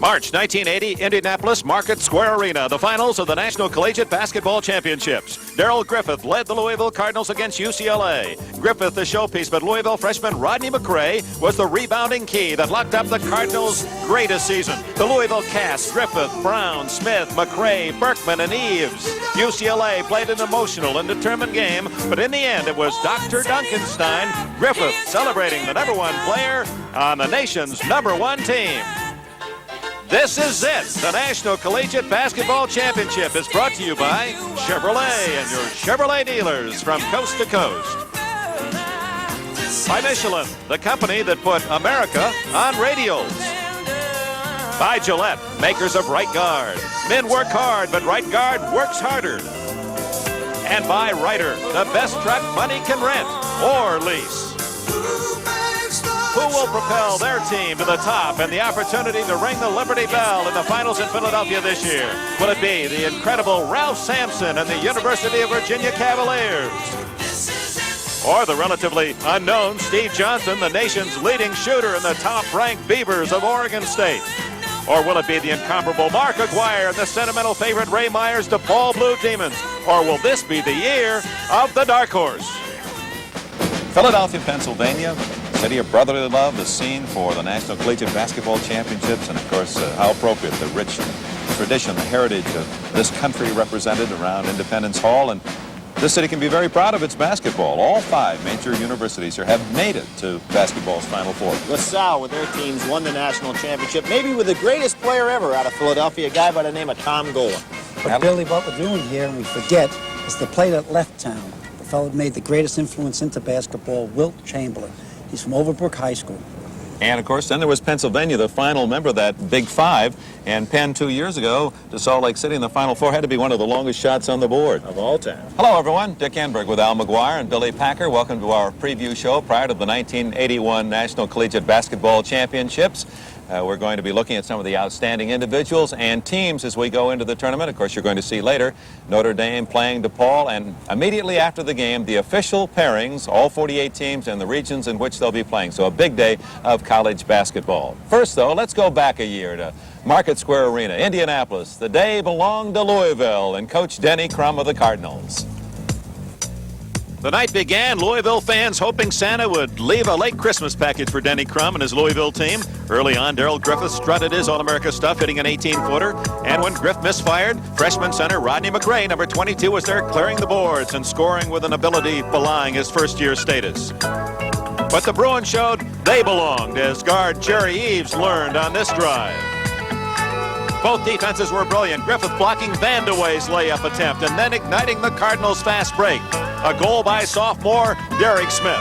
March 1980, Indianapolis Market Square Arena, the finals of the National Collegiate Basketball Championships. Darrell Griffith led the Louisville Cardinals against UCLA. Griffith, the showpiece, but Louisville freshman Rodney McGuire was the rebounding key that locked up the Cardinals' greatest season. The Louisville cast, Griffith, Brown, Smith, McRae, Berkman, and Eves. UCLA played an emotional and determined game, but in the end, it was Dr. Duncanstein, Griffith, celebrating the #1 player on the nation's #1 team. This is it. The National Collegiate Basketball Championship is brought to you by Chevrolet and your Chevrolet dealers from coast to coast. By Michelin, the company that put America on radials. By Gillette, makers of Right Guard. Men work hard, but Right Guard works harder. And by Ryder, the best truck money can rent or lease. Who will propel their team to the top and the opportunity to ring the Liberty Bell in the finals in Philadelphia this year? Will it be the incredible Ralph Sampson and the University of Virginia Cavaliers? Or the relatively unknown Steve Johnson, the nation's leading shooter, and the top-ranked Beavers of Oregon State? Or will it be the incomparable Mark McGuire and the sentimental favorite Ray Myers' DePaul Blue Demons? Or will this be the year of the dark horse? Philadelphia, Pennsylvania, city of brotherly love, the scene for the National Collegiate Basketball Championships, and of course, how appropriate, the rich tradition, the heritage of this country represented around Independence Hall. And this city can be very proud of its basketball. All 5 major universities here have made it to basketball's Final Four. LaSalle, with their teams, won the national championship, maybe with the greatest player ever out of Philadelphia, a guy by the name of Tom Gola. But Billy, what we're doing here, and we forget, is the play that left town. The fellow that made the greatest influence into basketball, Wilt Chamberlain. He's from Overbrook High School. And, of course, then there was Pennsylvania, the final member of that Big Five. And Penn 2 years ago to Salt Lake City in the Final Four had to be one of the longest shots on the board. Of all time. Hello, everyone. Dick Enberg with Al McGuire and Billy Packer. Welcome to our preview show prior to the 1981 National Collegiate Basketball Championships. We're going to be looking at some of the outstanding individuals and teams as we go into the tournament. Of course, you're going to see later Notre Dame playing DePaul, and immediately after the game, the official pairings, all 48 teams and the regions in which they'll be playing. So a big day of college basketball. First, though, let's go back a year to Market Square Arena, Indianapolis. The day belonged to Louisville and Coach Denny Crum of the Cardinals. The night began, Louisville fans hoping Santa would leave a late Christmas package for Denny Crum and his Louisville team. Early on, Darrell Griffith strutted his All-America stuff, hitting an 18-footer. And when Griff misfired, freshman center Rodney McRae, number 22, was there clearing the boards and scoring with an ability belying his first-year status. But the Bruins showed they belonged as guard Jerry Eves learned on this drive. Both defenses were brilliant. Griffith blocking Van de Wey's layup attempt and then igniting the Cardinals' fast break. A goal by sophomore Derek Smith.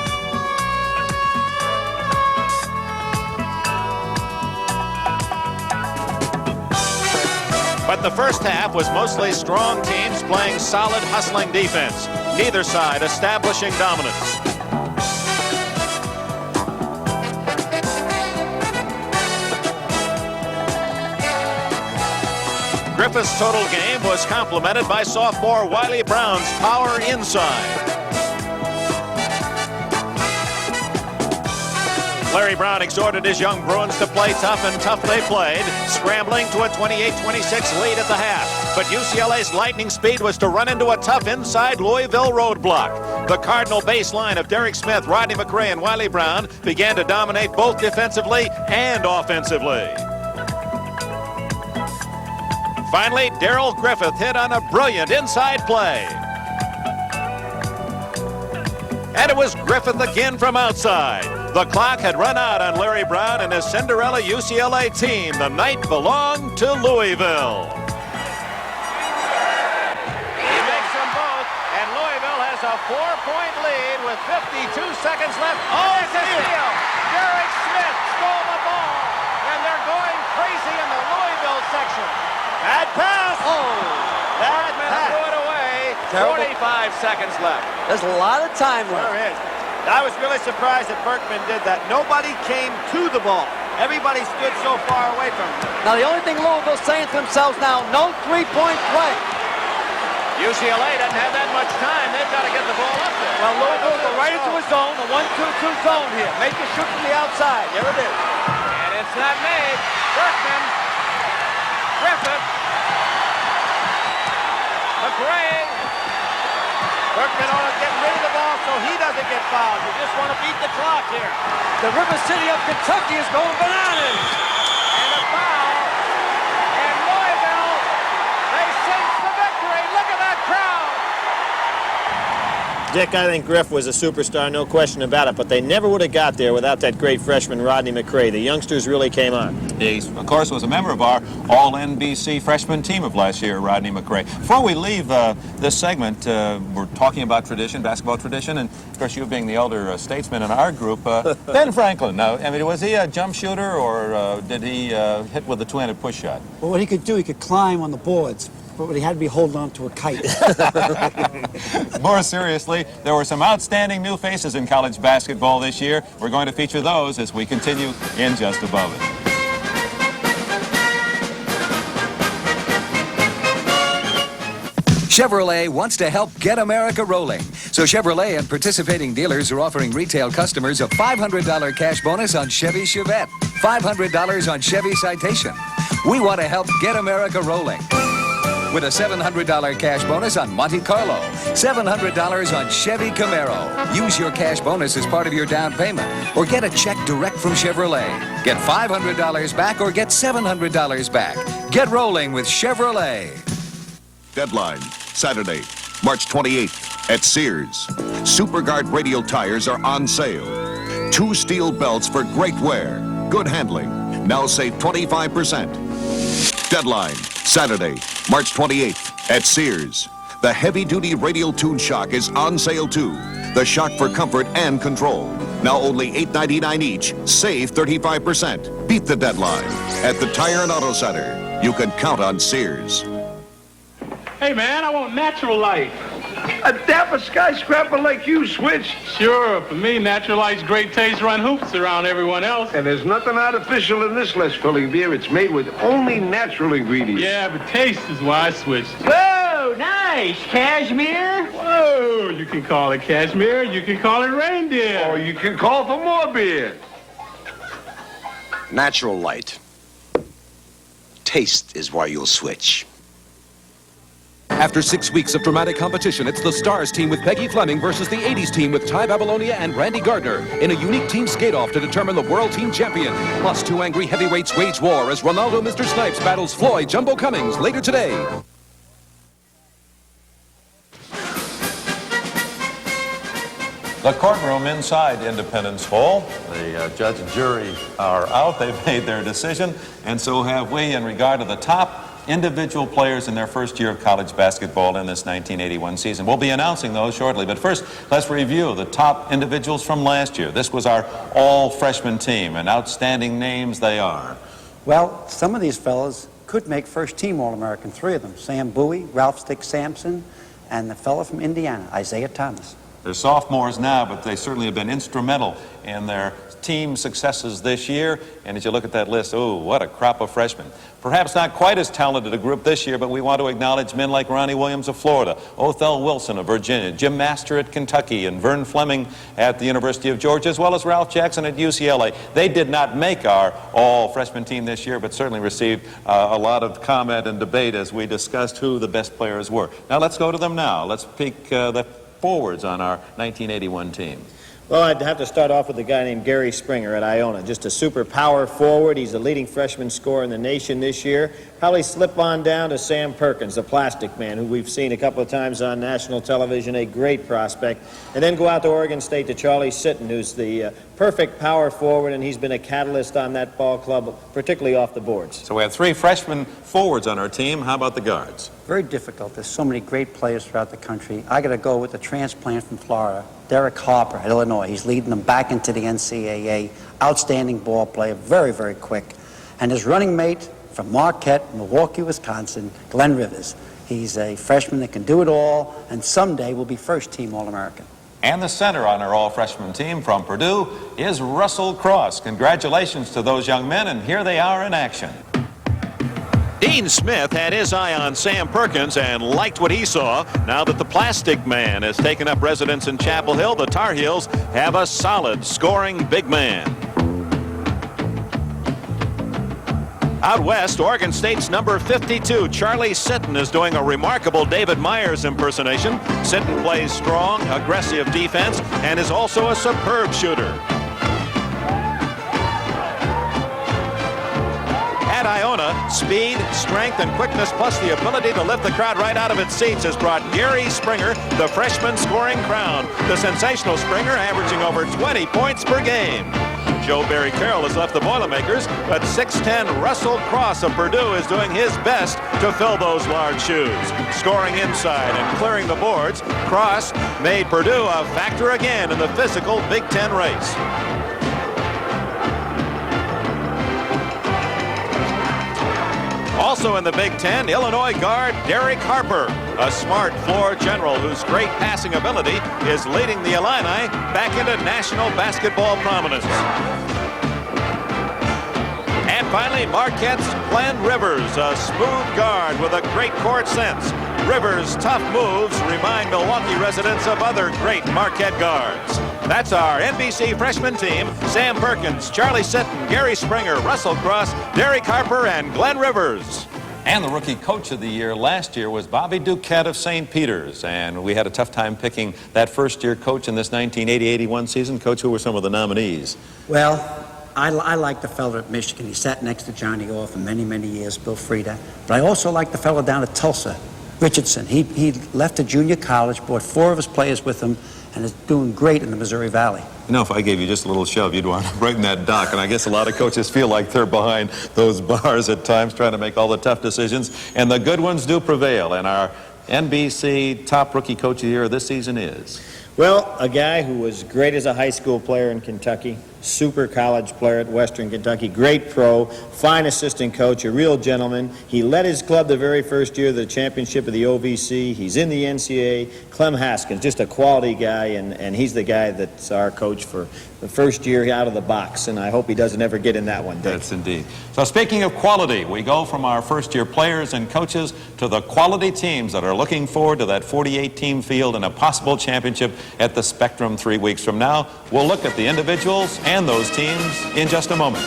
But the first half was mostly strong teams playing solid, hustling defense. Neither side establishing dominance. Griffith's total game was complemented by sophomore Wiley Brown's power inside. Larry Brown exhorted his young Bruins to play tough, and tough they played, scrambling to a 28-26 lead at the half. But UCLA's lightning speed was to run into a tough inside Louisville roadblock. The Cardinal baseline of Derek Smith, Rodney McRae, and Wiley Brown began to dominate both defensively and offensively. Finally, Darrell Griffith hit on a brilliant inside play. And it was Griffith again from outside. The clock had run out on Larry Brown and his Cinderella UCLA team. The night belonged to Louisville. He makes them both, and Louisville has a 4-point lead with 52 seconds left. Oh, it's a steal! Derek Smith stole the ball, and they're going crazy in the Louisville section. Bad pass! Oh! Bad pass! Threw it away. Terrible. 45 seconds left. There's a lot of time left. There is. I was really surprised that Berkman did that. Nobody came to the ball. Everybody stood so far away from him. Now, the only thing Louisville's saying to themselves now, no three-point play. UCLA doesn't have that much time. They've got to get the ball up there. Well, Louisville go right into a zone, a 1-2-2 zone here. Make the shoot from the outside. There it is. And It's not made. Berkman. Griffith. McRae. Berkman ought to get rid of the ball so he doesn't get fouled. You just want to beat the clock here. The River City of Kentucky is going bananas. And a foul. And Louisville, they cinch the victory. Look at that crowd. Dick, I think Griff was a superstar, no question about it, but they never would have got there without that great freshman Rodney McRae. The youngsters really came on. He, of course, was a member of our all-NBC freshman team of last year, Rodney McRae. Before we leave this segment, we're talking about tradition, basketball tradition, and, of course, you being the elder statesman in our group, Ben Franklin. Now, I mean, was he a jump shooter, or did he hit with a two-handed push shot? Well, what he could do, he could climb on the boards, but he had to be holding on to a kite. More seriously, there were some outstanding new faces in college basketball this year. We're going to feature those as we continue in just a moment. Chevrolet wants to help get America rolling. So Chevrolet and participating dealers are offering retail customers a $500 cash bonus on Chevy Chevette, $500 on Chevy Citation. We want to help get America rolling. With a $700 cash bonus on Monte Carlo, $700 on Chevy Camaro. Use your cash bonus as part of your down payment or get a check direct from Chevrolet. Get $500 back or get $700 back. Get rolling with Chevrolet. Deadline, Saturday, March 28th at Sears. SuperGuard radial tires are on sale. 2 steel belts for great wear, good handling. Now save 25%. Deadline, Saturday, March 28th at Sears. The heavy-duty radial tune shock is on sale too. The shock for comfort and control. Now only $8.99 each. Save 35%. Beat the deadline. At the Tire and Auto Center, you can count on Sears. Hey, man, I want natural light. A dapper skyscraper like you, Switch? Sure, for me, natural light's great taste run hoops around everyone else. And there's nothing artificial in this less filling beer. It's made with only natural ingredients. Yeah, but taste is why I switched. Whoa, nice. Cashmere? Whoa, you can call it cashmere, you can call it reindeer. Or you can call for more beer. Natural light. Taste is why you'll switch. After 6 weeks of dramatic competition, it's the Stars team with Peggy Fleming versus the 80s team with Ty Babylonia and Randy Gardner in a unique team skate-off to determine the world team champion. Plus, 2 angry heavyweights wage war as Ronaldo Mr. Snipes battles Floyd Jumbo Cummings later today. The courtroom inside Independence Hall. The judge and jury are out. They've made their decision, and so have we in regard to the top individual players in their first year of college basketball in this 1981 season. We'll be announcing those shortly, but first, let's review the top individuals from last year. This was our all-freshman team, and outstanding names they are. Well, some of these fellas could make first-team All-American, 3 of them. Sam Bowie, Ralph Stick Sampson, and the fella from Indiana, Isaiah Thomas. They're sophomores now, but they certainly have been instrumental in their team successes this year. And as you look at that list, oh, what a crop of freshmen. Perhaps not quite as talented a group this year, but we want to acknowledge men like Ronnie Williams of Florida, Othell Wilson of Virginia, Jim Master at Kentucky, and Vern Fleming at the University of Georgia, as well as Ralph Jackson at UCLA. They did not make our all-freshman team this year, but certainly received a lot of comment and debate as we discussed who the best players were. Now let's go to them now. Let's peek the forwards on our 1981 team. Well, I'd have to start off with a guy named Gary Springer at Iona. Just a super power forward. He's the leading freshman scorer in the nation this year. Probably slip on down to Sam Perkins, the plastic man, who we've seen a couple of times on national television, a great prospect. And then go out to Oregon State to Charlie Sitton, who's the perfect power forward, and he's been a catalyst on that ball club, particularly off the boards. So we have 3 freshman forwards on our team. How about the guards? Very difficult. There's so many great players throughout the country. I got to go with the transplant from Florida, Derek Harper at Illinois. He's leading them back into the NCAA. Outstanding ball player, very, very quick. And his running mate from Marquette, Milwaukee, Wisconsin, Glenn Rivers. He's a freshman that can do it all, and someday will be first-team All-American. And the center on our all-freshman team from Purdue is Russell Cross. Congratulations to those young men, and here they are in action. Dean Smith had his eye on Sam Perkins and liked what he saw. Now that the plastic man has taken up residence in Chapel Hill, the Tar Heels have a solid scoring big man. Out west, Oregon State's number 52, Charlie Sitton, is doing a remarkable David Myers impersonation. Sitton plays strong, aggressive defense and is also a superb shooter. At Iona, speed, strength, and quickness, plus the ability to lift the crowd right out of its seats, has brought Gary Springer the freshman scoring crown. The sensational Springer averaging over 20 points per game. Joe Barry Carroll has left the Boilermakers, but 6'10" Russell Cross of Purdue is doing his best to fill those large shoes. Scoring inside and clearing the boards, Cross made Purdue a factor again in the physical Big Ten race. Also in the Big Ten, Illinois guard Derek Harper, a smart floor general whose great passing ability is leading the Illini back into national basketball prominence. And finally, Marquette's Glenn Rivers, a smooth guard with a great court sense. Rivers' tough moves remind Milwaukee residents of other great Marquette guards. That's our NBC freshman team: Sam Perkins, Charlie Sitton, Gary Springer, Russell Cross, Derek Harper, and Glenn Rivers. And the rookie coach of the year last year was Bobby Duquette of St. Peter's. And we had a tough time picking that first-year coach in this 1980-81 season. Coach, who were some of the nominees? Well, I like the fellow at Michigan. He sat next to Johnny Orr for many, many years, Bill Frieda. But I also like the fellow down at Tulsa, Richardson. He left a junior college, brought 4 of his players with him, and is doing great in the Missouri Valley. You know, if I gave you just a little shove, you'd want to right in that dock. And I guess a lot of coaches feel like they're behind those bars at times, trying to make all the tough decisions. And the good ones do prevail. And our NBC top rookie coach of the year this season is? Well, a guy who was great as a high school player in Kentucky, super college player at Western Kentucky, great pro, fine assistant coach, a real gentleman. He led his club the very first year of the championship of the OVC. He's in the NCAA. Clem Haskins, just a quality guy, and he's the guy that's our coach for the first year out of the box, and I hope he doesn't ever get in that one, Dick. That's indeed. So speaking of quality, we go from our first-year players and coaches to the quality teams that are looking forward to that 48-team field and a possible championship at the Spectrum 3 weeks from now. We'll look at the individuals and those teams in just a moment.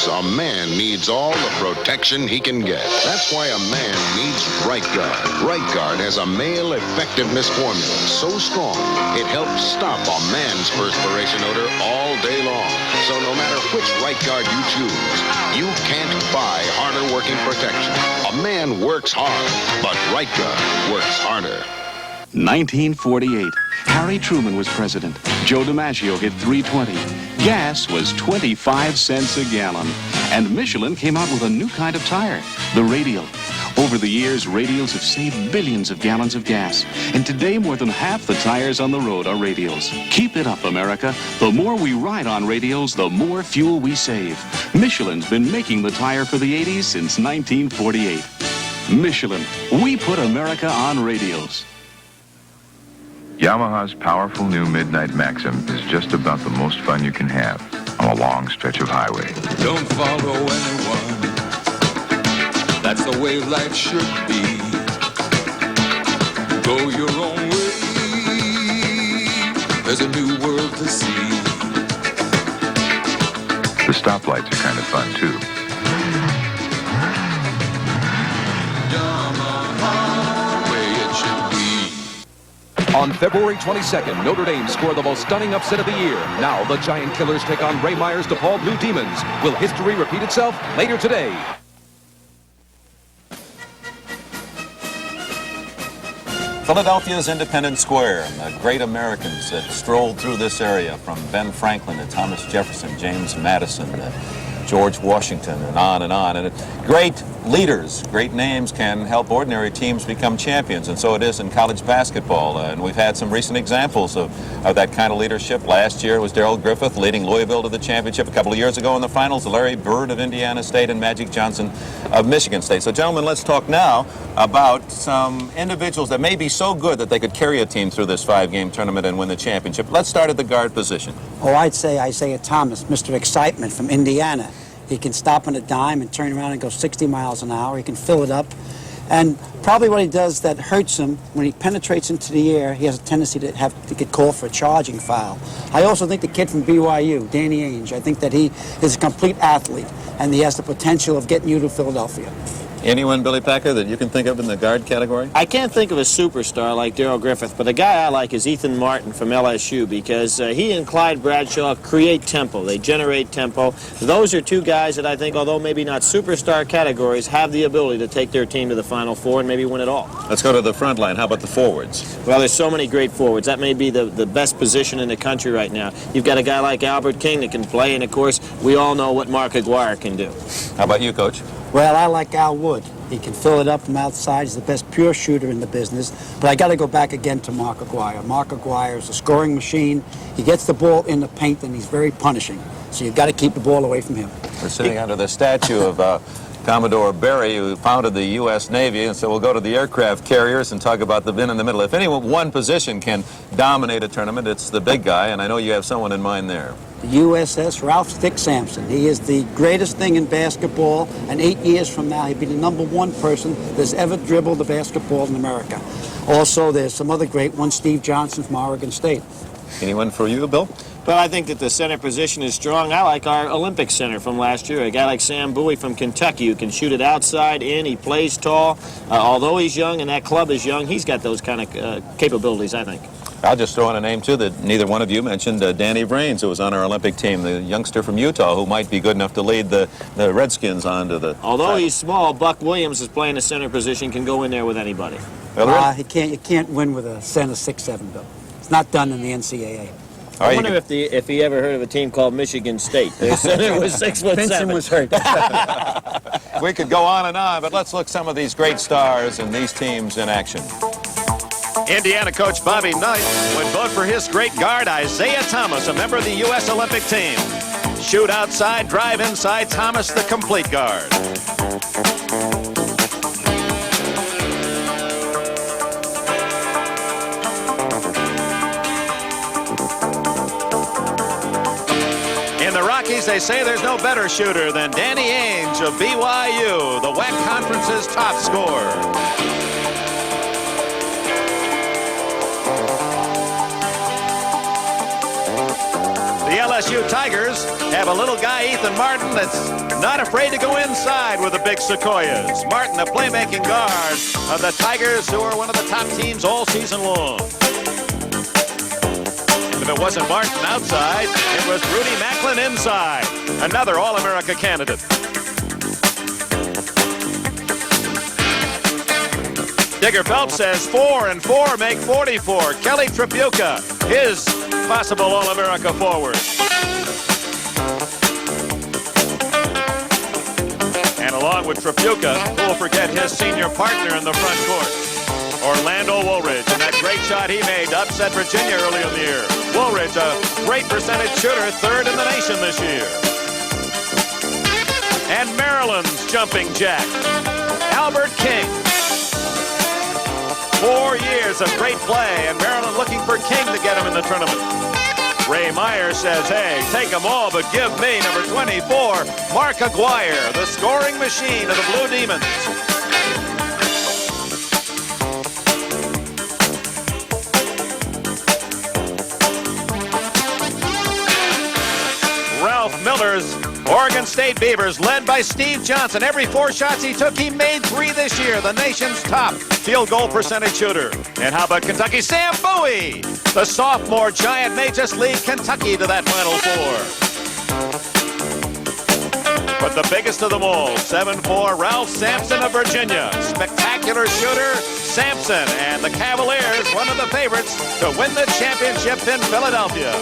A man needs all the protection he can get. That's why a man needs Right Guard. Right Guard has a male effectiveness formula so strong it helps stop a man's perspiration odor all day long. So no matter which Right Guard you choose, you can't buy harder working protection. A man works hard, but Right Guard works harder. 1948. Harry Truman was president. Joe DiMaggio hit .320. Gas was 25 cents a gallon. And Michelin came out with a new kind of tire, the Radial. Over the years, Radials have saved billions of gallons of gas. And today, more than half the tires on the road are Radials. Keep it up, America. The more we ride on Radials, the more fuel we save. Michelin's been making the tire for the 80s since 1948. Michelin, we put America on Radials. Yamaha's powerful new Midnight Maxim is just about the most fun you can have on a long stretch of highway. Don't follow anyone. That's the way life should be. Go your own way. There's a new world to see. The stoplights are kind of fun, too. On February 22nd, Notre Dame scored the most stunning upset of the year. Now the Giant Killers take on Ray Meyer's DePaul Blue Demons. Will history repeat itself? Later today. Philadelphia's Independence Square, and the great Americans that strolled through this area, from Ben Franklin to Thomas Jefferson, James Madison, George Washington, and on and on. And great leaders, great names can help ordinary teams become champions, and so it is in college basketball. And we've had some recent examples of that kind of leadership. Last year was Darrell Griffith leading Louisville to the championship. A couple of years ago in the finals, Larry Bird of Indiana State and Magic Johnson of Michigan State. So, gentlemen, let's talk now about some individuals that may be so good that they could carry a team through this 5-game tournament and win the championship. Let's start at the guard position. Oh, I'd say Isaiah Thomas, Mr. Excitement from Indiana. He can stop on a dime and turn around and go 60 miles an hour. He can fill it up. And probably what he does that hurts him, when he penetrates into the air, he has a tendency to get called for a charging foul. I also think the kid from BYU, Danny Ainge, I think that he is a complete athlete, and he has the potential of getting you to Philadelphia. Anyone, Billy Packer, that you can think of in the guard category? I can't think of a superstar like Darrell Griffith, but the guy I like is Ethan Martin from LSU, because he and Clyde Bradshaw create tempo. They generate tempo. Those are two guys that I think, although maybe not superstar categories, have the ability to take their team to the Final Four and maybe win it all. Let's go to the front line. How about the forwards? Well, there's so many great forwards. That may be the best position in the country right now. You've got a guy like Albert King that can play, and of course, we all know what Mark McGuire can do. How about you, Coach? Well, I like Al Wood. He can fill it up from outside. He's the best pure shooter in the business. But I got to go back again to Mark McGuire. Mark McGuire is a scoring machine. He gets the ball in the paint, and he's very punishing. So you've got to keep the ball away from him. We're sitting under the statue of Commodore Barry, who founded the U.S. Navy, and so we'll go to the aircraft carriers and talk about the men in the middle. If any one position can dominate a tournament, it's the big guy, and I know you have someone in mind there. The USS Ralph Stick Sampson. He is the greatest thing in basketball, and 8 years from now, he'll be the #1 person that's ever dribbled the basketball in America. Also, there's some other great ones, Steve Johnson from Oregon State. Anyone for you, Bill? Well, I think that the center position is strong. I like our Olympic center from last year, a guy like Sam Bowie from Kentucky, who can shoot it outside, in. He plays tall. Although he's young and that club is young, he's got those kind of capabilities, I think. I'll just throw in a name, too, that neither one of you mentioned, Danny Brains, who was on our Olympic team, the youngster from Utah, who might be good enough to lead the Redskins onto the... Although he's small, Buck Williams is playing the center position, can go in there with anybody. You can't win with a center 6'7", Bill. It's not done in the NCAA. I wonder if he ever heard of a team called Michigan State. Their center was 6'7". Vincent was hurt. We could go on and on, but let's look some of these great stars and these teams in action. Indiana coach Bobby Knight would vote for his great guard, Isaiah Thomas, a member of the U.S. Olympic team. Shoot outside, drive inside, Thomas the complete guard. In the Rockies, they say there's no better shooter than Danny Ainge of BYU, the WAC Conference's top scorer. The LSU Tigers have a little guy, Ethan Martin, that's not afraid to go inside with the big Sequoias. Martin, a playmaking guard of the Tigers, who are one of the top teams all season long. If it wasn't Martin outside, it was Rudy Macklin inside. Another All-America candidate. Digger Phelps says 4 and 4 make 44. Kelly Tripucka, his possible All-America forward. And along with Tripucka, who will forget his senior partner in the front court, Orlando Woolridge, and that great shot he made to upset Virginia early in the year. Woolridge, a great percentage shooter, 3rd in the nation this year. And Maryland's jumping jack, Albert King. 4 years of great play, and Maryland looking for King to get him in the tournament. Ray Meyer says, hey, take them all, but give me number 24, Mark McGuire, the scoring machine of the Blue Demons. Ralph Miller's Oregon State Beavers, led by Steve Johnson. Every 4 shots he took, he made 3 this year. The nation's top field goal percentage shooter. And how about Kentucky? Sam Bowie, the sophomore giant, may just lead Kentucky to that Final Four. But the biggest of them all, 7'4", Ralph Sampson of Virginia. Spectacular shooter, Sampson, and the Cavaliers, one of the favorites to win the championship in Philadelphia.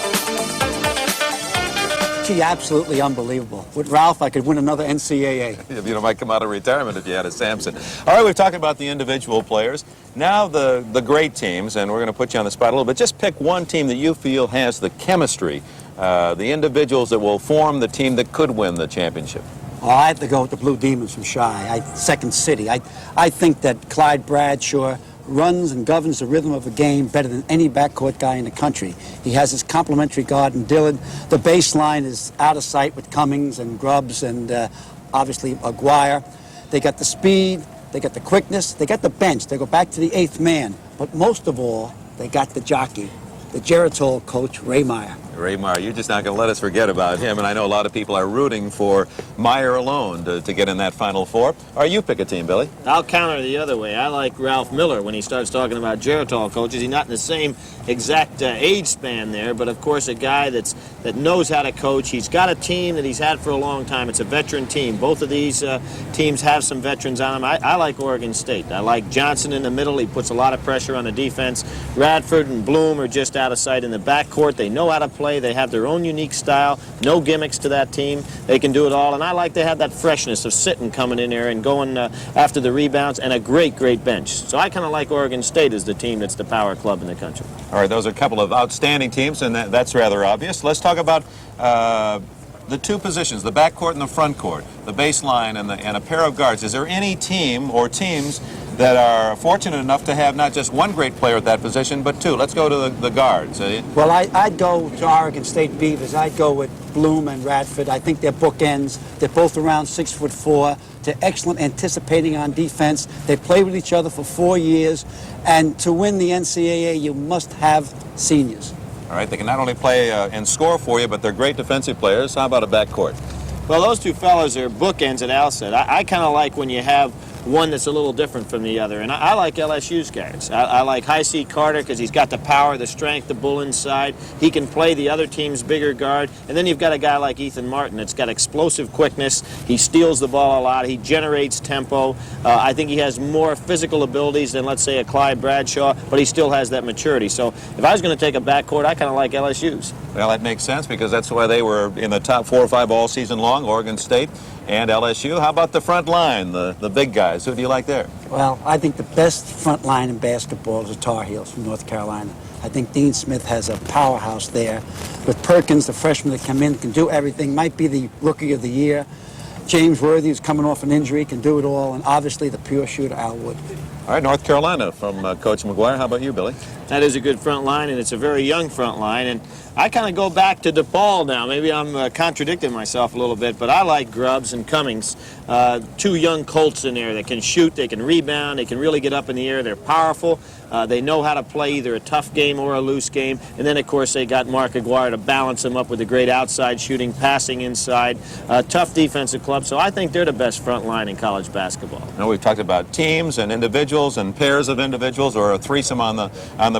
Gee, absolutely unbelievable. With Ralph, I could win another NCAA. You might come out of retirement if you had a Sampson. All right, we've talked about the individual players. Now the great teams, and we're going to put you on the spot a little bit. Just pick one team that you feel has the chemistry, the individuals that will form the team that could win the championship. Oh, I have to go with the Blue Demons from Chi, Second City. I think that Clyde Bradshaw, runs and governs the rhythm of a game better than any backcourt guy in the country. He has his complementary guard in Dillard. The baseline is out of sight with Cummings and Grubbs and obviously McGuire. They got the speed, they got the quickness, they got the bench. They go back to the 8th man. But most of all, they got the jockey, the Geritol coach, Ray Meyer. Ray Meyer, you're just not going to let us forget about him, and I know a lot of people are rooting for Meyer alone to get in that Final Four. Or you pick a team, Billy. I'll counter the other way. I like Ralph Miller when he starts talking about Geritol coaches. He's not in the same exact age span there, but of course a guy that knows how to coach. He's got a team that he's had for a long time. It's a veteran team. Both of these teams have some veterans on them. I like Oregon State. I like Johnson in the middle. He puts a lot of pressure on the defense. Radford and Bloom are just out of sight in the backcourt. They know how to play. They have their own unique style. No gimmicks to that team. They can do it all. And I like they have that freshness of sitting coming in there and going after the rebounds, and a great, great bench. So I kind of like Oregon State as the team that's the power club in the country. All right, those are a couple of outstanding teams, and that's rather obvious. Let's talk about the two positions, the backcourt and the front court, the baseline and a pair of guards. Is there any team or teams that are fortunate enough to have not just one great player at that position, but two? Let's go to the guards. Well, I'd go to Oregon State Beavers. I'd go with Bloom and Radford. I think they're bookends. They're both around 6'4". They're excellent anticipating on defense. They played with each other for 4 years. And to win the NCAA, you must have seniors. All right, they can not only play and score for you, but they're great defensive players. How about a backcourt? Well, those two fellas are bookends at Al said. I kind of like when you have one that's a little different from the other. And I like LSU's guards. I like High C Carter because he's got the power, the strength, the bull inside. He can play the other team's bigger guard. And then you've got a guy like Ethan Martin that's got explosive quickness. He steals the ball a lot. He generates tempo. I think he has more physical abilities than, let's say, a Clyde Bradshaw, but he still has that maturity. So if I was going to take a backcourt, I kind of like LSU's. Well, that makes sense because that's why they were in the top 4 or 5 all season long, Oregon State and LSU. How about the front line, the big guys? Who do you like there? Well, I think the best front line in basketball is the Tar Heels from North Carolina. I think Dean Smith has a powerhouse there. With Perkins, the freshman that come in, can do everything, might be the rookie of the year. James Worthy, who's coming off an injury, can do it all. And obviously the pure shooter, Al Wood. All right, North Carolina from Coach McGuire. How about you, Billy? That is a good front line, and it's a very young front line. And I kind of go back to DePaul now. Maybe I'm contradicting myself a little bit, but I like Grubbs and Cummings. Two young Colts in there that can shoot, they can rebound, they can really get up in the air. They're powerful. They know how to play either a tough game or a loose game. And then, of course, they got Mark McGuire to balance them up with a great outside shooting, passing inside. Tough defensive club. So I think they're the best front line in college basketball. Now, we've talked about teams and individuals and pairs of individuals or a threesome on the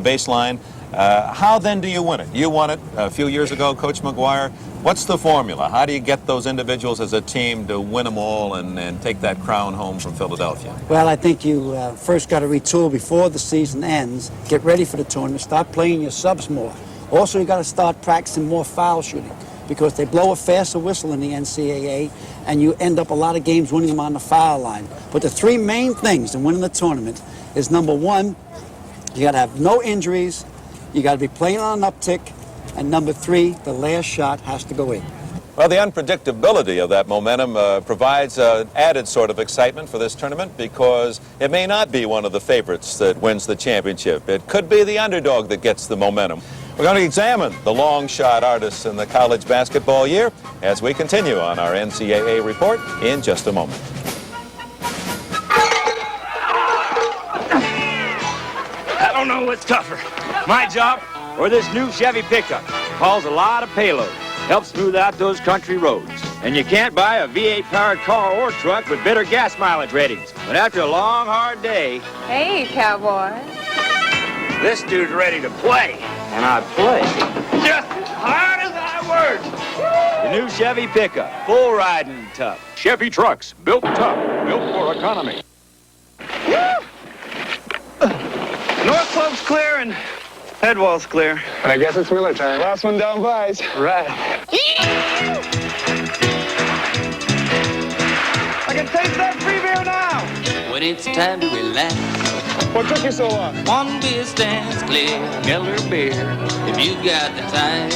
baseline. How then do you win it? You won it a few years ago, Coach McGuire. What's the formula? How do you get those individuals as a team to win them all and take that crown home from Philadelphia? Well, I think you first got to retool before the season ends, get ready for the tournament, start playing your subs more. Also, you got to start practicing more foul shooting because they blow a faster whistle in the NCAA and you end up a lot of games winning them on the foul line. But the three main things in winning the tournament is, number one, you got to have no injuries, you got to be playing on an uptick, and number three, the last shot has to go in. Well, the unpredictability of that momentum provides added sort of excitement for this tournament because it may not be one of the favorites that wins the championship. It could be the underdog that gets the momentum. We're going to examine the long shot artists in the college basketball year as we continue on our NCAA report in just a moment. I don't know what's tougher, my job or this new Chevy pickup. Hauls a lot of payload, helps smooth out those country roads. And you can't buy a V8-powered car or truck with better gas mileage ratings. But after a long, hard day... Hey, cowboy. This dude's ready to play. And I play just as hard as I work. The new Chevy pickup, full riding tough. Chevy trucks, built tough, built for economy. North slope's clear and head wall's clear. And I guess it's Wheeler time. Last one down buys. Right. I can taste that free beer now. When it's time to relax. What took you so long? One beer stands clear, Miller beer, if you got the time.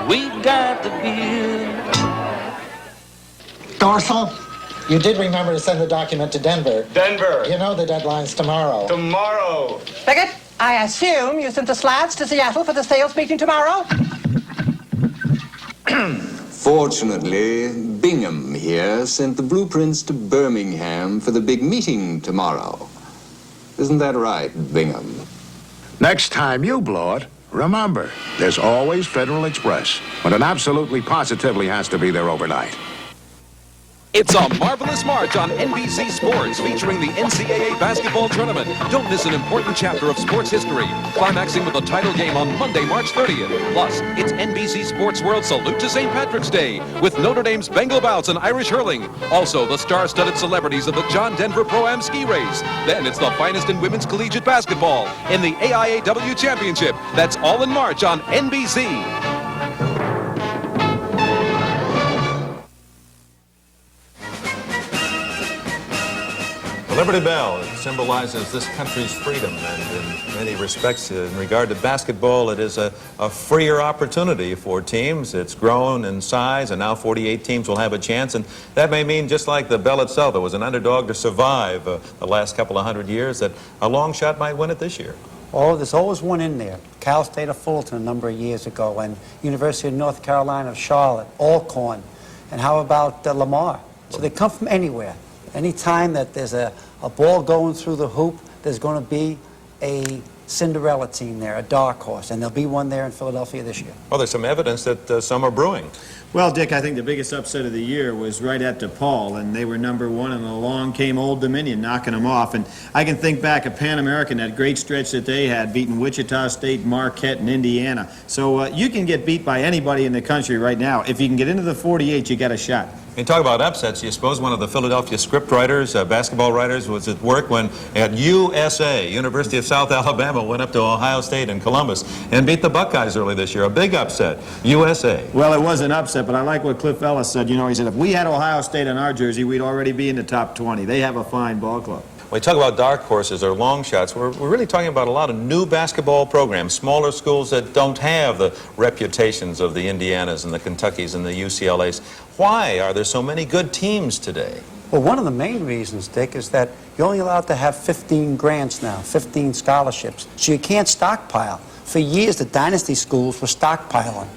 We got the beer. Dorsal, You did remember to send the document to Denver. Denver. You know the deadline's tomorrow. Tomorrow. Pickett, I assume you sent the slides to Seattle for the sales meeting tomorrow? Fortunately, Bingham here sent the blueprints to Birmingham for the big meeting tomorrow. Isn't that right, Bingham? Next time you blow it, remember, there's always Federal Express, but it absolutely positively has to be there overnight. It's a marvelous March on NBC Sports featuring the NCAA basketball tournament. Don't miss an important chapter of sports history, climaxing with the title game on Monday, March 30th. Plus, it's NBC Sports World Salute to St. Patrick's Day with Notre Dame's Bengal Bouts and Irish hurling. Also, the star-studded celebrities of the John Denver Pro-Am ski race. Then it's the finest in women's collegiate basketball in the AIAW Championship. That's all in March on NBC. The Liberty Bell, it symbolizes this country's freedom, and in many respects, in regard to basketball, it is a freer opportunity for teams. It's grown in size, and now 48 teams will have a chance, and that may mean, just like the Bell itself, it was an underdog to survive the last couple of 100 years, that a long shot might win it this year. Oh, there's always one in there. Cal State of Fulton a number of years ago, and University of North Carolina of Charlotte, Alcorn, and how about Lamar? So they come from anywhere. Any time that there's a ball going through the hoop, there's going to be a Cinderella team there, a dark horse, and there'll be one there in Philadelphia this year. Well, there's some evidence that some are brewing. Well, Dick, I think the biggest upset of the year was right at DePaul, and they were #1, and along came Old Dominion knocking them off. And I can think back of Pan American, that great stretch that they had, beating Wichita State, Marquette, and Indiana. So you can get beat by anybody in the country right now. If you can get into the 48, you got a shot. You talk about upsets. You suppose one of the Philadelphia script writers, basketball writers, was at work when at USA, University of South Alabama, went up to Ohio State and Columbus and beat the Buckeyes early this year. A big upset. USA. Well, it was an upset, but I like what Cliff Ellis said. You know, he said, if we had Ohio State on our jersey, we'd already be in the top 20. They have a fine ball club. When we talk about dark horses or long shots, we're really talking about a lot of new basketball programs, smaller schools that don't have the reputations of the Indianas and the Kentuckys and the UCLAs. Why are there so many good teams today? Well, one of the main reasons, Dick, is that you're only allowed to have 15 grants now, 15 scholarships. So you can't stockpile. For years, the dynasty schools were stockpiling.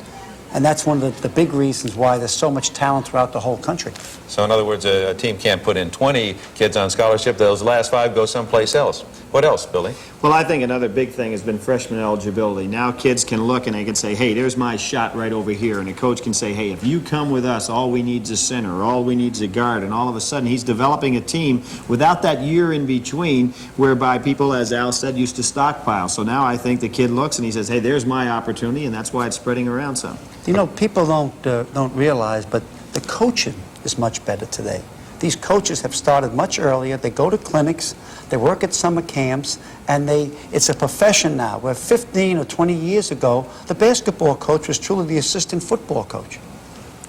And that's one of the big reasons why there's so much talent throughout the whole country. So in other words, a team can't put in 20 kids on scholarship. Those last 5 go someplace else. What else, Billy? Well, I think another big thing has been freshman eligibility. Now kids can look and they can say, hey, there's my shot right over here. And a coach can say, hey, if you come with us, all we need is a center, or all we need is a guard. And all of a sudden, he's developing a team without that year in between, whereby people, as Al said, used to stockpile. So now I think the kid looks and he says, hey, there's my opportunity, and that's why it's spreading around some. You know, people don't realize, but the coaching is much better today. These coaches have started much earlier. They go to clinics, they work at summer camps, and it's a profession now, where 15 or 20 years ago, the basketball coach was truly the assistant football coach.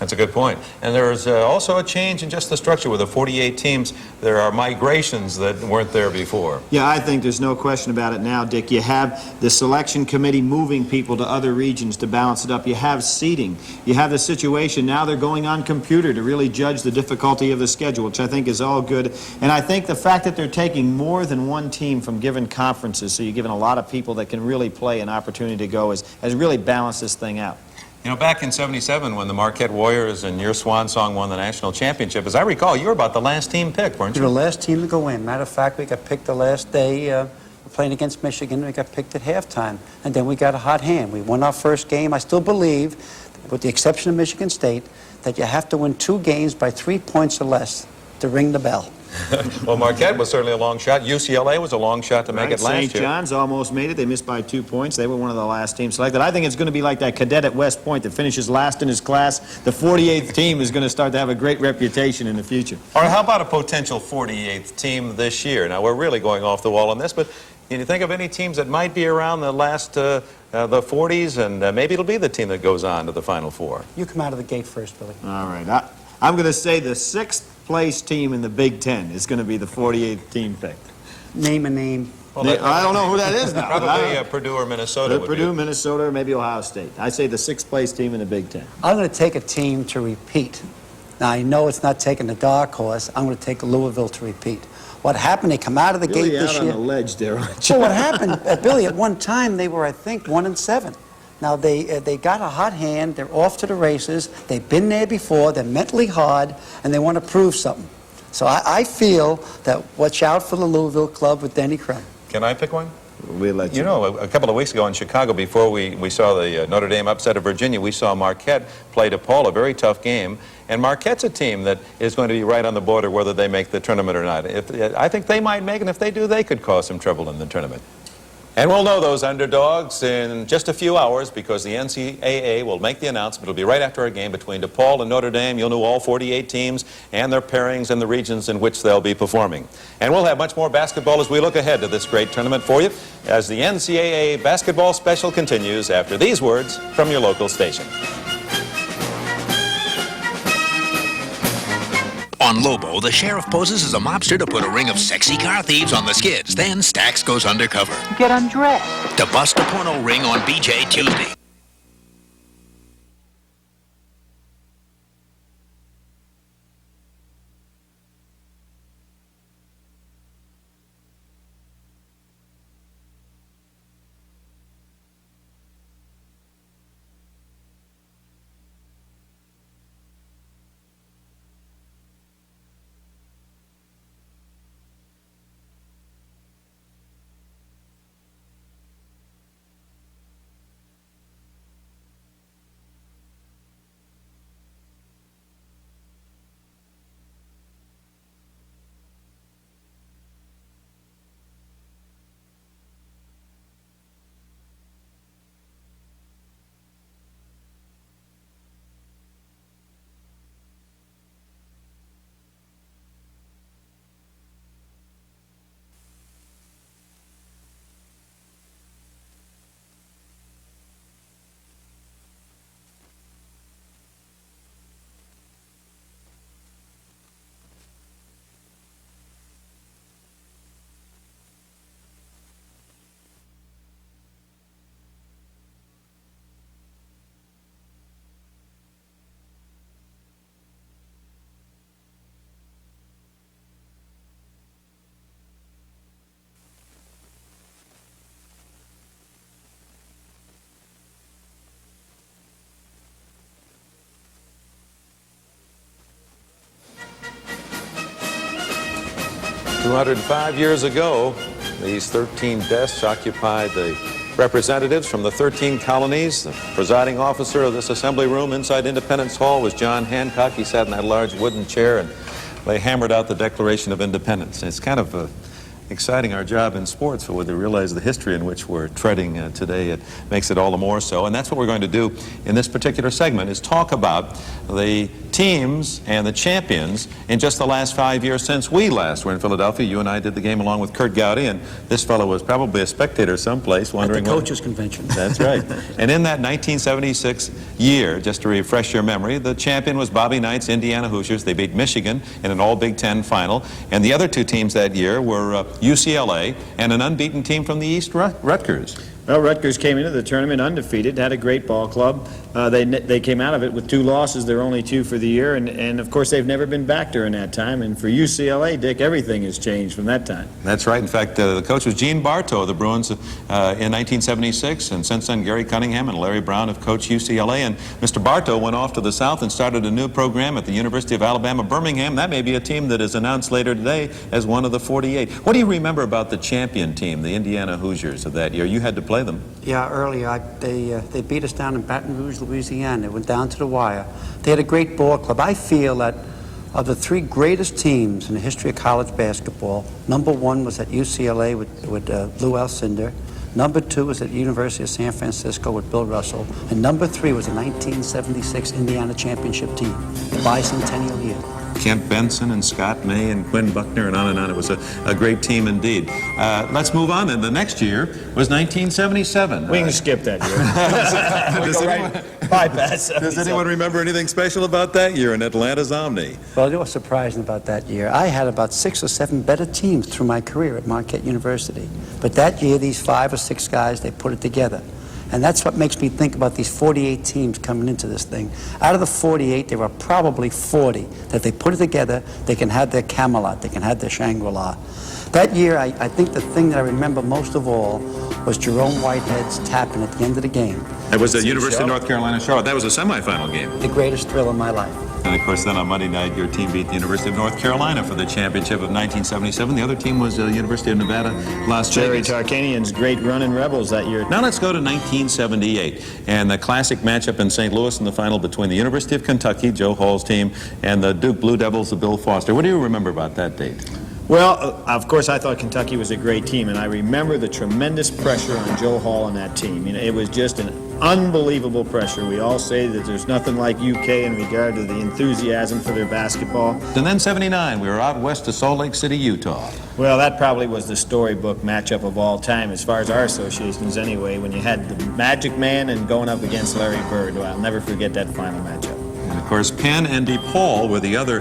That's a good point. And there is also a change in just the structure. With the 48 teams, there are migrations that weren't there before. Yeah, I think there's no question about it now, Dick. You have the selection committee moving people to other regions to balance it up. You have seating. You have the situation. Now they're going on computer to really judge the difficulty of the schedule, which I think is all good. And I think the fact that they're taking more than one team from given conferences, so you're giving a lot of people that can really play an opportunity to go, has really balanced this thing out. You know, back in '77, when the Marquette Warriors and your swan song won the national championship, as I recall, you were about the last team picked, weren't you? We were the last team to go in. Matter of fact, we got picked the last day playing against Michigan. We got picked at halftime, and then we got a hot hand. We won our first game. I still believe, with the exception of Michigan State, that you have to win 2 games by 3 points or less to ring the bell. Well, Marquette was certainly a long shot. UCLA was a long shot to make it last year. St. John's almost made it. They missed by 2 points. They were one of the last teams selected. I think it's going to be like that cadet at West Point that finishes last in his class. The 48th team is going to start to have a great reputation in the future. All right, how about a potential 48th team this year? Now, we're really going off the wall on this, but can you think of any teams that might be around the last, the 40s, and maybe it'll be the team that goes on to the Final Four? You come out of the gate first, Billy. All right. I'm going to say the 6th place team in the Big Ten is going to be the 48th team picked. Name a name. Well, I don't know who that is now. Probably Purdue or Minnesota. Purdue, Minnesota, or maybe Ohio State. I say the 6th place team in the Big Ten. I'm going to take a team to repeat Now, I know it's not taking the dark horse. I'm going to take Louisville to repeat. What happened, they come out of the Billy, gate this out year. on the ledge there, aren't you? Well, what happened, Billy, at one time they were, I think, 1-7. Now, they got a hot hand. They're off to the races. They've been there before. They're mentally hard, and they want to prove something. So I feel that watch out for the Louisville club with Denny Crum. Can I pick one? We'll let you. You know, a couple of weeks ago in Chicago, before we saw the Notre Dame upset of Virginia, we saw Marquette play DePaul, a very tough game. And Marquette's a team that is going to be right on the border whether they make the tournament or not. I think they might make it. If they do, they could cause some trouble in the tournament. And we'll know those underdogs in just a few hours because the NCAA will make the announcement. It'll be right after our game between DePaul and Notre Dame. You'll know all 48 teams and their pairings and the regions in which they'll be performing. And we'll have much more basketball as we look ahead to this great tournament for you as the NCAA basketball special continues after these words from your local station. On Lobo, the sheriff poses as a mobster to put a ring of sexy car thieves on the skids. Then Stax goes undercover Get undressed. to bust a porno ring on BJ Tuesday. "205 years ago, these 13 desks occupied the representatives from the 13 colonies. The presiding officer of this assembly room inside Independence Hall was John Hancock. He sat in that large wooden chair and they hammered out the Declaration of Independence. It's kind of exciting, our job in sports, but when they realize the history in which we're treading today, it makes it all the more so. And that's what we're going to do in this particular segment, is talk about the teams and the champions in just the last 5 years since we last were in Philadelphia. You and I did the game along with Kurt Gowdy, and this fellow was probably a spectator someplace wondering... At the coaches' convention. That's right. And in that 1976 year, just to refresh your memory, the champion was Bobby Knight's Indiana Hoosiers. They beat Michigan in an all Big Ten final. And the other two teams that year were UCLA and an unbeaten team from the East, Rutgers. Well, Rutgers came into the tournament undefeated, had a great ball club. They came out of it with 2 losses. They're only 2 for the year, and of course they've never been back during that time. And for UCLA, Dick, everything has changed from that time. That's right. In fact, the coach was Gene Bartow of the Bruins in 1976, and since then Gary Cunningham and Larry Brown have coached UCLA. And Mr. Bartow went off to the South and started a new program at the University of Alabama, Birmingham. That may be a team that is announced later today as one of the 48. What do you remember about the champion team, the Indiana Hoosiers of that year? You had to play them. Yeah, earlier. They beat us down in Baton Rouge, Louisiana. They went down to the wire. They had a great ball club. I feel that of the 3 greatest teams in the history of college basketball, number 1 was at UCLA with Lou Alcindor. Number 2 was at the University of San Francisco with Bill Russell. And number 3 was the 1976 Indiana championship team, the bicentennial year. Kent Benson and Scott May and Quinn Buckner and on and on. It was a great team indeed. Let's move on. And the next year was 1977. We can skip that year. Does anyone remember anything special about that year in Atlanta's Omni? Well, it was surprising about that year. I had about 6 or 7 better teams through my career at Marquette University. But that year, these 5 or 6 guys, they put it together. And that's what makes me think about these 48 teams coming into this thing. Out of the 48, there are probably 40 that if they put it together, they can have their Camelot, they can have their Shangri-La. That year, I think the thing that I remember most of all was Jerome Whitehead's tapping at the end of the game. It was the University of North Carolina Charlotte. That was a semifinal game. The greatest thrill of my life. And of course, then on Monday night, your team beat the University of North Carolina for the championship of 1977. The other team was the University of Nevada, Las Vegas. Jerry Tarkanian's great running Rebels that year. Now let's go to 1978 and the classic matchup in St. Louis in the final between the University of Kentucky, Joe Hall's team, and the Duke Blue Devils of Bill Foster. What do you remember about that date? Well, of course, I thought Kentucky was a great team, and I remember the tremendous pressure on Joe Hall and that team. You know, it was just an unbelievable pressure. We all say that there's nothing like UK in regard to the enthusiasm for their basketball. And then 79, we were out west of Salt Lake City, Utah. Well, that probably was the storybook matchup of all time, as far as our associations anyway, when you had the Magic Man and going up against Larry Bird. Well, I'll never forget that final matchup. And of course, Penn and DePaul were the other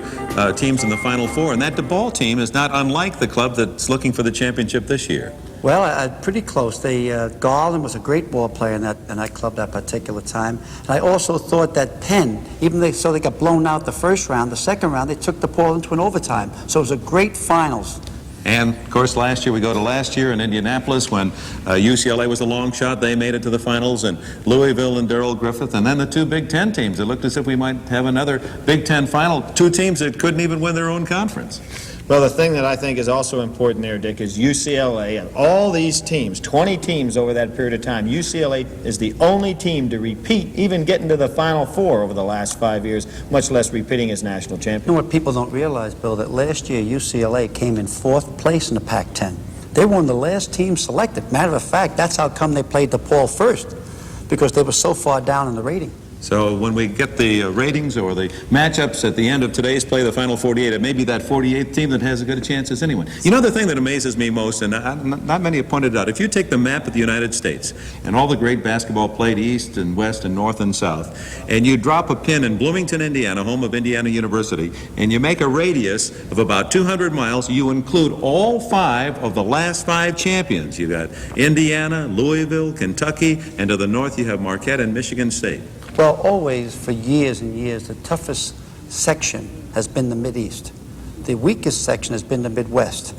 teams in the Final Four, and that DePaul team is not unlike the club that's looking for the championship this year. Well, pretty close. Garland was a great ball player in that club that particular time. And I also thought that Penn, even though they got blown out the first round, the second round, they took DePaul into an overtime. So it was a great finals. And, of course, last year, we go to last year in Indianapolis when UCLA was a long shot. They made it to the finals, and Louisville and Darrell Griffith, and then the two Big Ten teams. It looked as if we might have another Big Ten final. Two teams that couldn't even win their own conference. Well, the thing that I think is also important there, Dick, is UCLA and all these teams, 20 teams over that period of time. UCLA is the only team to repeat, even getting to the Final Four over the last 5 years, much less repeating as national champion. You know what people don't realize, Bill, that last year UCLA came in 4th place in the Pac-10. They were one of the last teams selected. Matter of fact, that's how come they played DePaul first, because they were so far down in the rating. So when we get the ratings or the matchups at the end of today's play, the Final 48, it may be that 48th team that has as good a chance as anyone. You know the thing that amazes me most, and not many have pointed out, if you take the map of the United States and all the great basketball played east and west and north and south, and you drop a pin in Bloomington, Indiana, home of Indiana University, and you make a radius of about 200 miles, you include all 5 of the last 5 champions. You've got Indiana, Louisville, Kentucky, and to the north you have Marquette and Michigan State. Well, always, for years and years, the toughest section has been the Mideast. The weakest section has been the Midwest,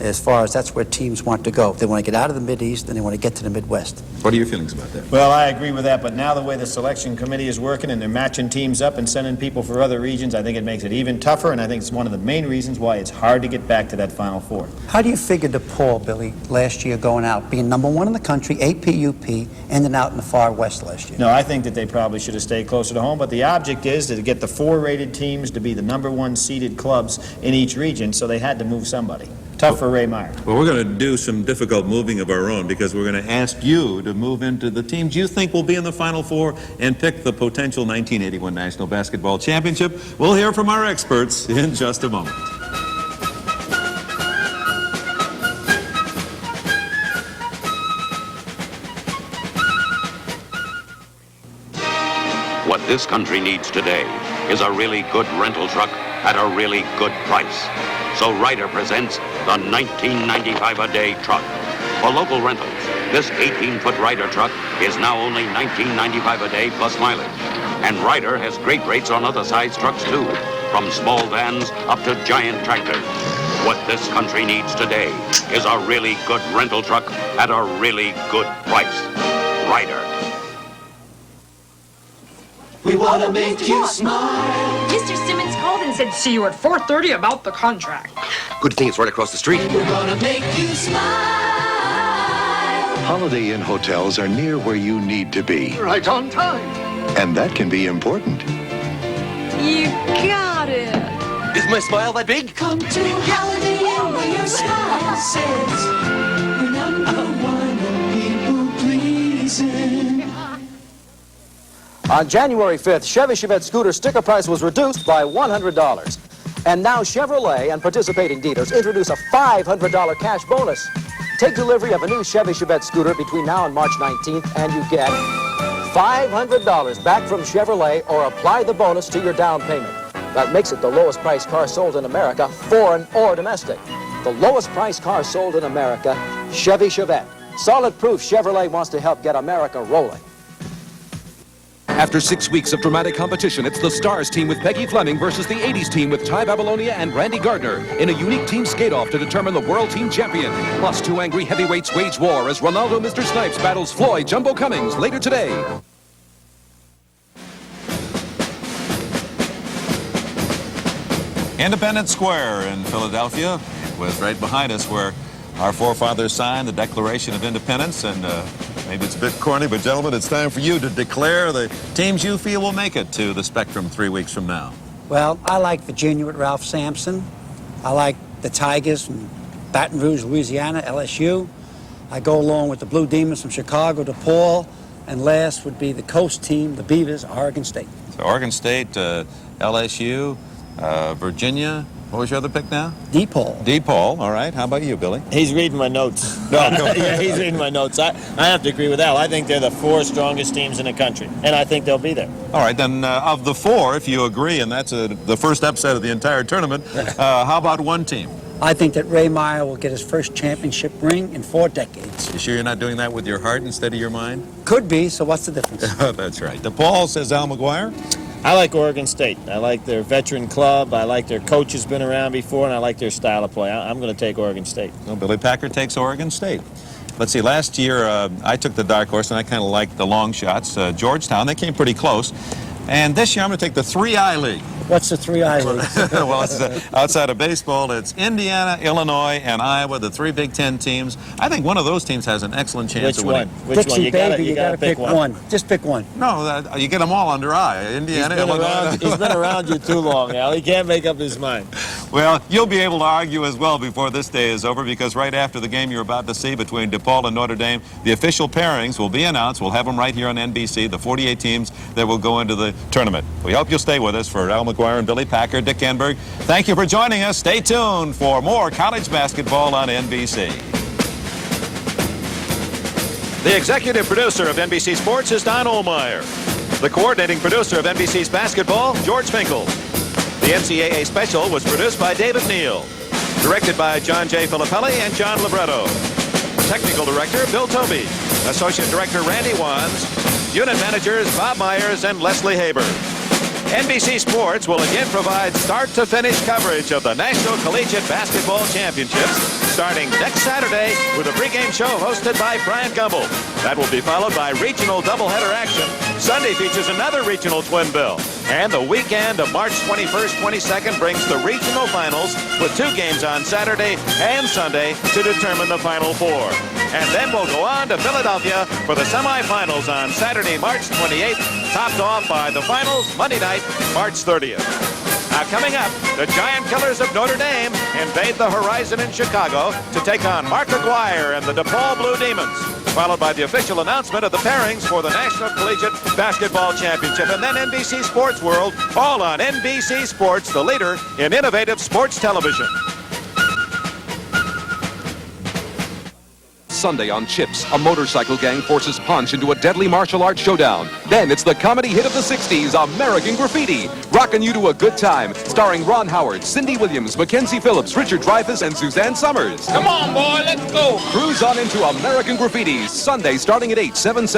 as far as that's where teams want to go. They want to get out of the Mideast, and they want to get to the Midwest. What are your feelings about that? Well, I agree with that, but now the way the selection committee is working and they're matching teams up and sending people for other regions, I think it makes it even tougher, and I think it's one of the main reasons why it's hard to get back to that Final Four. How do you figure DePaul, Billy, last year going out, being #1 in the country, APUP, ending out in the far west last year? No, I think that they probably should have stayed closer to home, but the object is to get the 4 rated teams to be the #1 seeded clubs in each region, so they had to move somebody. Tough for Ray Meyer. Well, we're going to do some difficult moving of our own because we're going to ask you to move into the teams you think will be in the Final Four and pick the potential 1981 National Basketball Championship. We'll hear from our experts in just a moment. What this country needs today is a really good rental truck at a really good price. So Ryder presents the 1995 a day truck. For local rentals, this 18-foot Ryder truck is now only $19.95 a day plus mileage. And Ryder has great rates on other size trucks too, from small vans up to giant tractors. What this country needs today is a really good rental truck at a really good price. Ryder. We want to make you smile. Mr. Simmons called and said, see you at 4:30 about the contract. Good thing it's right across the street. We're going to make you smile. Holiday Inn hotels are near where you need to be. Right on time. And that can be important. You got it. Is my smile that big? Come to Holiday Inn where your smile says you're #1 and people pleasing. On January 5th, Chevy Chevette scooter sticker price was reduced by $100. And now Chevrolet and participating dealers introduce a $500 cash bonus. Take delivery of a new Chevy Chevette scooter between now and March 19th, and you get $500 back from Chevrolet or apply the bonus to your down payment. That makes it the lowest price car sold in America, foreign or domestic. The lowest price car sold in America, Chevy Chevette. Solid proof Chevrolet wants to help get America rolling. After 6 weeks of dramatic competition, it's the Stars team with Peggy Fleming versus the 80s team with Ty Babylonia and Randy Gardner in a unique team skate-off to determine the world team champion. Plus, two angry heavyweights wage war as Ronaldo Mr. Snipes battles Floyd Jumbo Cummings later today. Independence Square in Philadelphia, with right behind us where our forefathers signed the Declaration of Independence. And maybe it's a bit corny, but gentlemen, it's time for you to declare the teams you feel will make it to the Spectrum 3 weeks from now. Well, I like Virginia with Ralph Sampson. I like the Tigers from Baton Rouge, Louisiana, LSU. I go along with the Blue Demons from Chicago, DePaul. And last would be the Coast team, the Beavers, Oregon State. So Oregon State, LSU, Virginia. What was your other pick now? DePaul. DePaul, all right. How about you, Billy? He's reading my notes. No, yeah, he's reading my notes. I have to agree with Al. I think they're the 4 strongest teams in the country, and I think they'll be there. All right, then of the 4, if you agree, and that's the first upset of the entire tournament, how about one team? I think that Ray Meyer will get his first championship ring in 4 decades. You sure you're not doing that with your heart instead of your mind? Could be, so what's the difference? That's right. DePaul, says Al McGuire. I like Oregon State. I like their veteran club. I like their coach has been around before, and I like their style of play. I'm going to take Oregon State. Well, Billy Packer takes Oregon State. Let's see, last year I took the dark horse, and I kind of liked the long shots. Georgetown, they came pretty close. And this year I'm going to take the 3I League. What's the 3I League? Well, it's, outside of baseball, it's Indiana, Illinois, and Iowa, the 3 Big Ten teams. I think one of those teams has an excellent chance of winning. Which Dixie one? You gotta pick one. Just pick one. No, you get them all under I. Indiana, Illinois. He's been around you too long, Al. He can't make up his mind. Well, you'll be able to argue as well before this day is over, because right after the game you're about to see between DePaul and Notre Dame, the official pairings will be announced. We'll have them right here on NBC, the 48 teams that will go into the tournament. We hope you'll stay with us. For Al McGuire and Billy Packer, Dick Enberg, thank you for joining us. Stay tuned for more college basketball on NBC. The executive producer of NBC Sports is Don Ohlmeyer. The coordinating producer of NBC's basketball, George Finkel. The NCAA special was produced by David Neal. Directed by John J. Filippelli and John Libretto. Technical director, Bill Tobey. Associate director, Randy Wands. Unit managers, Bob Myers and Leslie Haber. NBC Sports will again provide start-to-finish coverage of the National Collegiate Basketball Championships starting next Saturday with a pregame show hosted by Brian Gumbel. That will be followed by regional doubleheader action. Sunday features another regional twin bill. And the weekend of March 21st, 22nd brings the regional finals with 2 games on Saturday and Sunday to determine the Final 4. And then we'll go on to Philadelphia for the semifinals on Saturday, March 28th, topped off by the finals Monday night, March 30th. Now coming up, the Giant Killers of Notre Dame invade the horizon in Chicago to take on Mark McGuire and the DePaul Blue Demons, followed by the official announcement of the pairings for the National Collegiate Basketball Championship, and then NBC Sports World, all on NBC Sports, the leader in innovative sports television. Sunday on Chips, a motorcycle gang forces Punch into a deadly martial arts showdown. Then it's the comedy hit of the 60s, American Graffiti, rocking you to a good time, starring Ron Howard, Cindy Williams, Mackenzie Phillips, Richard Dreyfuss, and Suzanne Summers. Come on, boy, let's go. Cruise on into American Graffiti, Sunday starting at 8, 7, 7.